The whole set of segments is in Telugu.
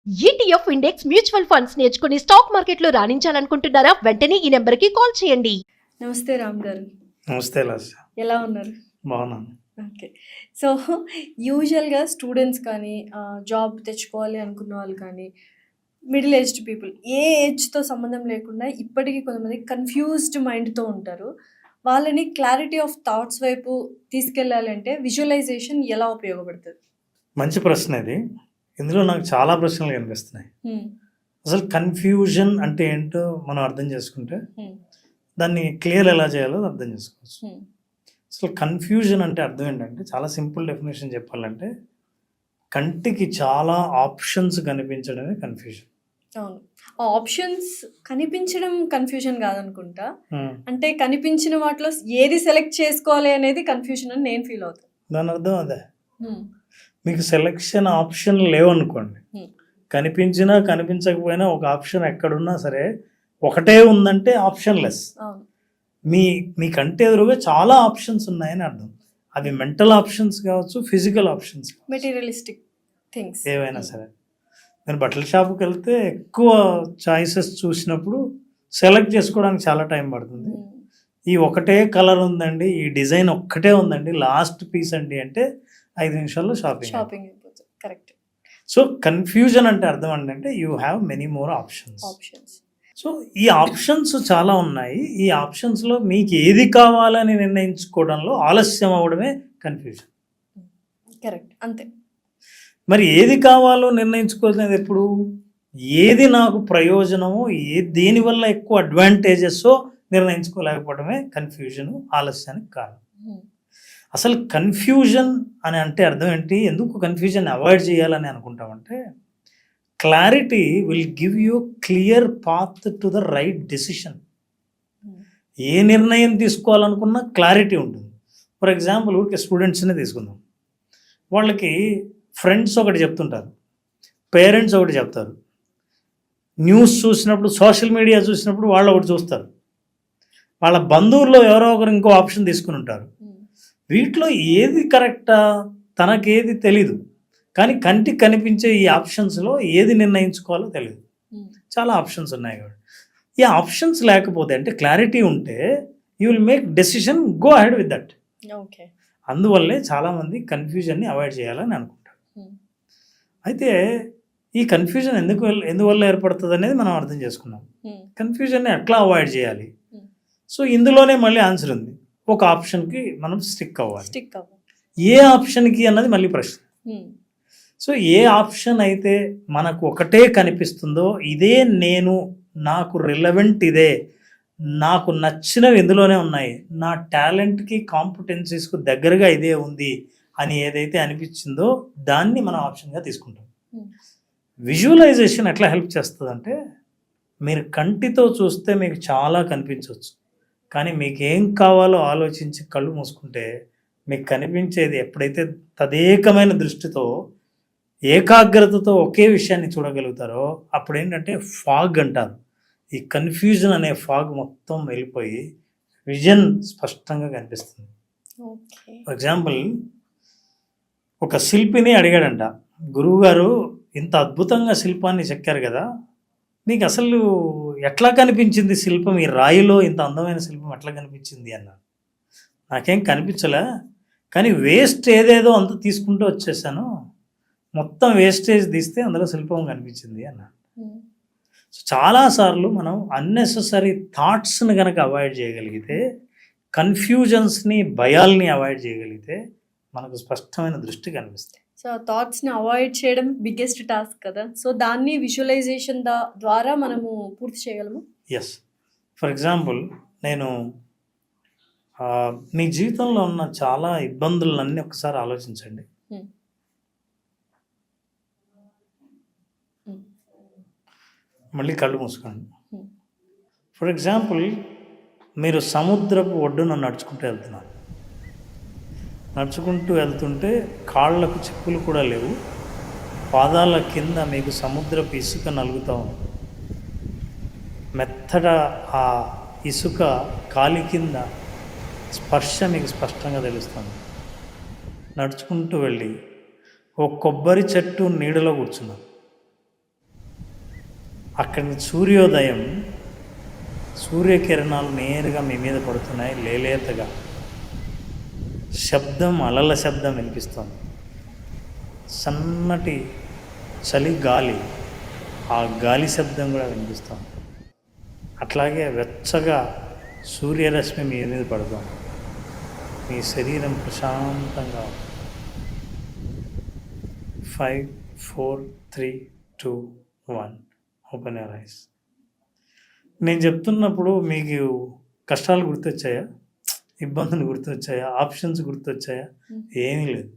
ఈటీఎఫ్ ఇండెక్స్ మ్యూచువల్ ఫండ్స్ నేర్చుకుని స్టాక్ మార్కెట్లో రాణించాలనుకుంటున్నారా? వెంటనే ఈ నెంబర్కి కాల్ చేయండి. నమస్తే రామ్ గారు. నమస్తే లాస్య. ఎలా ఉన్నారు? బాగున్నాను. ఓకే. సో యూజువల్గా స్టూడెంట్స్ కానీ జాబ్ తెచ్చుకోవాలి అనుకున్న వాళ్ళు కానీ మిడిల్ ఏజ్డ్ పీపుల్ ఏ ఏజ్తో సంబంధం లేకుండా ఇప్పటికీ కొంతమంది కన్ఫ్యూజ్డ్ మైండ్తో ఉంటారు. వాళ్ళని క్లారిటీ ఆఫ్ థాట్స్ వైపు తీసుకెళ్ళాలంటే విజువలైజేషన్ ఎలా ఉపయోగపడుతుంది? మంచి ప్రశ్న ఇది. ఇందులో నాకు చాలా ప్రశ్నలు కనిపిస్తున్నాయి. అసలు కన్ఫ్యూజన్ అంటే ఏంటో మనం అర్థం చేసుకుంటే దాన్ని క్లియర్ ఎలా చేయాలో అర్థం చేసుకోవచ్చు. అసలు కన్ఫ్యూజన్ అంటే అర్థం ఏంటంటే, చాలా సింపుల్ డెఫినేషన్ చెప్పాలంటే, కంటికి చాలా ఆప్షన్స్ కనిపించడమే కన్ఫ్యూజన్. అవును, ఆప్షన్స్ కనిపించడం కన్ఫ్యూజన్ కాదనుకుంటా. అంటే కనిపించిన వాటిలో ఏది సెలెక్ట్ చేసుకోవాలి అనేది కన్ఫ్యూజన్ అని నేను ఫీల్ అవుతాను. దాని అర్థం అదే. మీకు సెలెక్షన్ ఆప్షన్ లేవనుకోండి, కనిపించినా కనిపించకపోయినా ఒక ఆప్షన్ ఎక్కడున్నా సరే ఒకటే ఉందంటే ఆప్షన్ లెస్. మీ కంటి ఎదురుగా చాలా ఆప్షన్స్ ఉన్నాయని అర్థం. అవి మెంటల్ ఆప్షన్స్ కావచ్చు, ఫిజికల్ ఆప్షన్స్, మెటీరియలిస్టిక్ థింగ్స్ ఏవైనా సరే. నేను బట్టల షాప్కి వెళ్తే ఎక్కువ చాయిసెస్ చూసినప్పుడు సెలెక్ట్ చేసుకోవడానికి చాలా టైం పడుతుంది. ఈ ఒకటే కలర్ ఉందండి, ఈ డిజైన్ ఒక్కటే ఉందండి, లాస్ట్ పీస్ అండి అంటే 5 నిమిషాల్లో షాపింగ్ అయిపోతుంది. కరెక్ట్. సో కన్ఫ్యూజన్ అంటే అర్థం ఏంటంటే you have many more options. So ఈ ఆప్షన్స్ చాలా ఉన్నాయి. ఈ ఆప్షన్స్లో మీకు ఏది కావాలని నిర్ణయించుకోవడంలో ఆలస్యం అవ్వడమే కన్ఫ్యూజన్. కరెక్ట్, అంతే. మరి ఏది కావాలో నిర్ణయించుకోలేదు ఎప్పుడు, ఏది నాకు ప్రయోజనమో, దేనివల్ల ఎక్కువ అడ్వాంటేజెస్సో నిర్ణయించుకోలేకపోవడమే కన్ఫ్యూజన్, ఆలస్యానికి కారణం. అసలు కన్ఫ్యూజన్ అని అంటే అర్థం ఏంటి, ఎందుకు కన్ఫ్యూజన్ అవాయిడ్ చేయాలని అనుకుంటామంటే, clarity will give you clear path to the right decision. ఏ నిర్ణయం తీసుకోవాలనుకున్నా క్లారిటీ ఉంటుంది. ఫర్ ఎగ్జాంపుల్ ఊరికే స్టూడెంట్స్నే తీసుకుందాం. వాళ్ళకి ఫ్రెండ్స్ ఒకటి చెప్తుంటారు, పేరెంట్స్ ఒకటి చెప్తారు, న్యూస్ చూసినప్పుడు, సోషల్ మీడియా చూసినప్పుడు వాళ్ళు ఒకటి చూస్తారు, వాళ్ళ బంధువుల్లో ఎవరో ఒకరు ఇంకో ఆప్షన్ తీసుకుని ఉంటారు. వీటిలో ఏది కరెక్టా, తనకేది తెలీదు. కానీ కంటికి కనిపించే ఈ ఆప్షన్స్లో ఏది నిర్ణయించుకోవాలో తెలియదు. చాలా ఆప్షన్స్ ఉన్నాయి కాబట్టి ఈ ఆప్షన్స్ లేకపోతే, అంటే క్లారిటీ ఉంటే, you will make decision, go ahead with that. Okay. అందువల్లే చాలామంది కన్ఫ్యూజన్ని అవాయిడ్ చేయాలని అనుకుంటారు. అయితే ఈ కన్ఫ్యూజన్ ఎందువల్ల ఏర్పడుతుంది అనేది మనం అర్థం చేసుకున్నాం. కన్ఫ్యూజన్ని ఎట్లా అవాయిడ్ చేయాలి? సో ఇందులోనే మళ్ళీ ఆన్సర్ ఉంది. ఒక ఆప్షన్కి మనం స్టిక్ అవ్వాలి. ఏ ఆప్షన్కి అన్నది మళ్ళీ ప్రశ్న. సో ఏ ఆప్షన్ అయితే మనకు ఒకటే కనిపిస్తుందో, ఇదే నేను, నాకు రిలవెంట్ ఇదే, నాకు నచ్చినవి ఇందులోనే ఉన్నాయి, నా టాలెంట్కి కాంపిటెన్సీస్కు దగ్గరగా ఇదే ఉంది అని ఏదైతే అనిపించిందో దాన్ని మనం ఆప్షన్గా తీసుకుంటాం. విజువలైజేషన్ ఎట్లా హెల్ప్ చేస్తుంది అంటే, మీరు కంటితో చూస్తే మీకు చాలా కనిపించవచ్చు, కానీ మీకు ఏం కావాలో ఆలోచించి కళ్ళు మూసుకుంటే మీకు కనిపించేది, ఎప్పుడైతే తదేకమైన దృష్టితో, ఏకాగ్రతతో ఒకే విషయాన్ని చూడగలుగుతారో అప్పుడు ఏంటంటే ఫాగ్ అంటారు. ఈ కన్ఫ్యూజన్ అనే ఫాగ్ మొత్తం వెళ్ళిపోయి విజన్ స్పష్టంగా కనిపిస్తుంది. ఫర్ ఎగ్జాంపుల్, ఒక శిల్పిని అడిగాడంట, గురువుగారు ఇంత అద్భుతంగా శిల్పాన్ని చెక్కారు కదా, మీకు అసలు ఎట్లా కనిపించింది శిల్పం, ఈ రాయిలో ఇంత అందమైన శిల్పం ఎట్లా కనిపించింది అన్నాడు. నాకేం కనిపించలే, కానీ వేస్ట్ ఏదేదో అంత తీసుకుంటూ వచ్చేసాను, మొత్తం వేస్టేజ్ తీస్తే అందులో శిల్పం కనిపించింది అన్నాడు. సో చాలాసార్లు మనం అన్నెసెసరీ థాట్స్ని కనుక అవాయిడ్ చేయగలిగితే, కన్ఫ్యూజన్స్ని, భయాల్ని అవాయిడ్ చేయగలిగితే మనకు స్పష్టమైన దృష్టి కనిపిస్తుంది. సో థాట్స్ని అవాయిడ్ చేయడం బిగ్గెస్ట్ టాస్క్ కదా. సో దాన్ని విజువలైజేషన్ ద్వారా మనము పూర్తి చేయగలము. ఎస్. ఫర్ ఎగ్జాంపుల్, నేను మీ జీవితంలో ఉన్న చాలా ఇబ్బందులన్నీ ఒకసారి ఆలోచించండి. మళ్ళీ కళ్ళు మూసుకోండి. ఫర్ ఎగ్జాంపుల్, మీరు సముద్రపు ఒడ్డున నడుచుకుంటూ వెళ్తున్నారు. నడుచుకుంటూ వెళ్తుంటే కాళ్ళకు చెప్పులు కూడా లేవు, పాదాల కింద మీకు సముద్రపు ఇసుక నలుగుతూ ఉంది. మెత్తగా ఆ ఇసుక కాలి కింద స్పర్శ మీకు స్పష్టంగా తెలుస్తుంది. నడుచుకుంటూ వెళ్ళి ఓ కొబ్బరి చెట్టు నీడలో కూర్చున్నాం. అక్కడి నుంచి సూర్యోదయం, సూర్యకిరణాలు నేరుగా మీ మీద పడుతున్నాయి లేలేతగా. శబ్దం, అలల శబ్దం వినిపిస్తుంది. సన్నటి చలి గాలి, ఆ గాలి శబ్దం కూడా వినిపిస్తుంది. అట్లాగే వెచ్చగా సూర్యరశ్మి మీ మీద పడుతుంది. మీ శరీరం ప్రశాంతంగా 5, 4, 3, 2, 1 ఓపెన్ యువర్ ఐస్. నేను చెప్తున్నప్పుడు మీకు కష్టాలు గుర్తొచ్చాయా, ఇబ్బందులు గుర్తొచ్చాయా, ఆప్షన్స్ గుర్తొచ్చాయా? ఏమీ లేదు.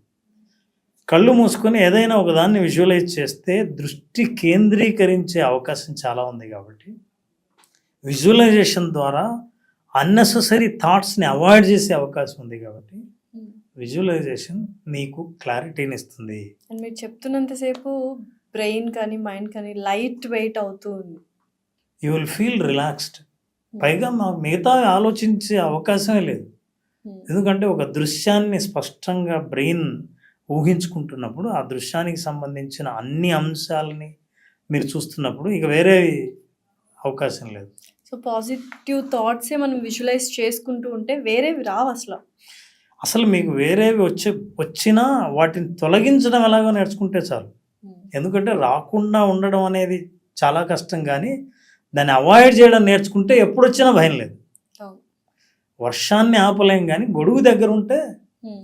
కళ్ళు మూసుకొని ఏదైనా ఒకదాన్ని విజువలైజ్ చేస్తే దృష్టి కేంద్రీకరించే అవకాశం చాలా ఉంది. కాబట్టి విజువలైజేషన్ ద్వారా అన్నెసెసరీ థాట్స్ని అవాయిడ్ చేసే అవకాశం ఉంది. కాబట్టి విజువలైజేషన్ మీకు క్లారిటీని ఇస్తుంది. అండ్ మీరు చెప్తున్నంతసేపు బ్రెయిన్ కానీ మైండ్ కానీ లైట్ వెయిట్ అవుతూ ఉంది. You will feel relaxed. పైగా మాకు మిగతా ఆలోచించే అవకాశమే లేదు. ఎందుకంటే ఒక దృశ్యాన్ని స్పష్టంగా బ్రెయిన్ ఊహించుకుంటున్నప్పుడు ఆ దృశ్యానికి సంబంధించిన అన్ని అంశాలని మీరు చూస్తున్నప్పుడు ఇక వేరే అవకాశం లేదు. సో పాజిటివ్ థాట్సే మనం విజువలైజ్ చేసుకుంటూ ఉంటే వేరేవి రావు అసలు. అసలు మీకు వేరేవి వచ్చినా వాటిని తొలగించడం ఎలాగో నేర్చుకుంటే చాలు. ఎందుకంటే రాకుండా ఉండడం అనేది చాలా కష్టం, కానీ దాన్ని అవాయిడ్ చేయడం నేర్చుకుంటే ఎప్పుడు వచ్చినా భయం లేదు. వర్షాన్ని ఆపలేం, కానీ గొడుగు దగ్గర ఉంటే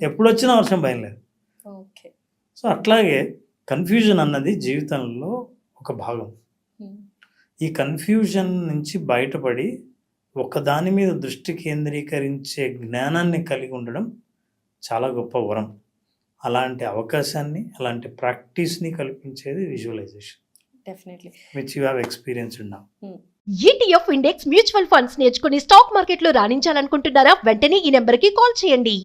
ఎప్పుడు వచ్చినా వర్షం భయం లేదు. ఓకే. సో అట్లాగే కన్ఫ్యూజన్ అన్నది జీవితంలో ఒక భాగం. ఈ కన్ఫ్యూజన్ నుంచి బయటపడి ఒకదాని మీద దృష్టి కేంద్రీకరించే జ్ఞానాన్ని కలిగి ఉండడం చాలా గొప్ప వరం. అలాంటి అవకాశాన్ని, అలాంటి ప్రాక్టీస్ని కల్పించేది visualization, definitely, which you have experienced now. ETF index mutual funds నేర్చుకుని స్టాక్ మార్కెట్లో రాణించాలనుకుంటున్నారా? వెంటనే ఈ నెంబర్కి కాల్ చేయండి.